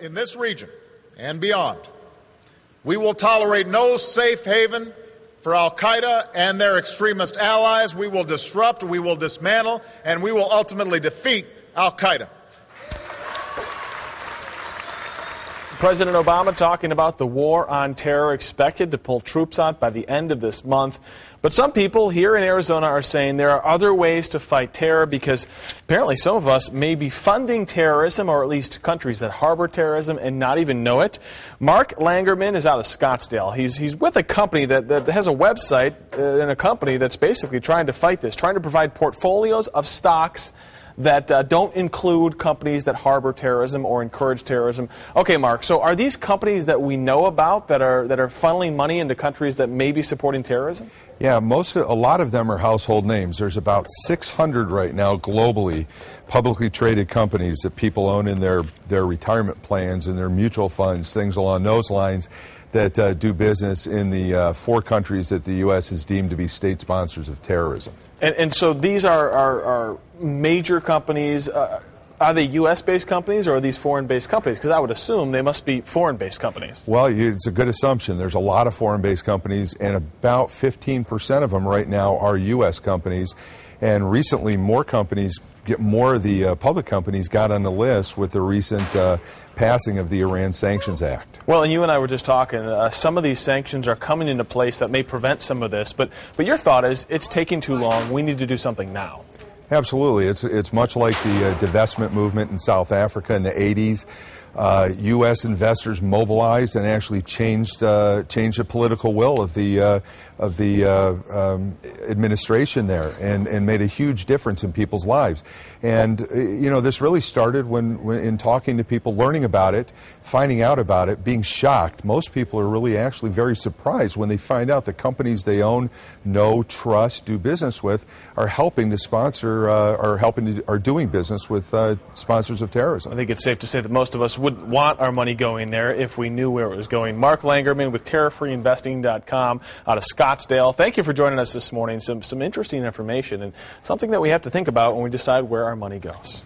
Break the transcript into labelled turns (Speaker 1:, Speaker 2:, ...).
Speaker 1: in this region and beyond. We will tolerate no safe haven for al-Qaeda and their extremist allies. We will disrupt, we will dismantle, and we will ultimately defeat al-Qaeda.
Speaker 2: President Obama talking about the war on terror, expected to pull troops out by the end of this month. But some people here in Arizona are saying there are other ways to fight terror because apparently some of us may be funding terrorism, or at least countries that harbor terrorism, and not even know it. Mark Langerman is out of Scottsdale. He's with a company that has a website and a company that's basically trying to fight this, trying to provide portfolios of stocks that don't include companies that harbor terrorism or encourage terrorism. Okay, Mark, so are these companies that we know about that are funneling money into countries that may be supporting terrorism?
Speaker 3: Yeah, a lot of them are household names. There's about 600 right now globally, publicly traded companies that people own in their retirement plans and their mutual funds, things along those lines, that do business in the 4 countries that the U.S. has deemed to be state sponsors of terrorism.
Speaker 2: And so these are major companies. Are they U.S.-based companies or are these foreign-based companies? Because I would assume they must be foreign-based companies.
Speaker 3: Well, it's a good assumption. There's a lot of foreign-based companies, and about 15% of them right now are U.S. companies. And recently, more of the public companies got on the list with the recent passing of the Iran Sanctions Act.
Speaker 2: Well, and you and I were just talking, some of these sanctions are coming into place that may prevent some of this, but your thought is it's taking too long, we need to do something now.
Speaker 3: Absolutely. It's much like the divestment movement in South Africa in the 80s. U.S. investors mobilized and actually changed the political will of the administration there, and made a huge difference in people's lives. And this really started when in talking to people, learning about it, finding out about it, being shocked. Most people are really actually very surprised when they find out the companies they own, know, trust, do business with are helping to sponsor, are doing business with sponsors of terrorism.
Speaker 2: I think it's safe to say that most of us wouldn't want our money going there if we knew where it was going. Mark Langerman with TerrorFreeInvesting.com out of Scottsdale. Thank you for joining us this morning. Some interesting information and something that we have to think about when we decide where our money goes.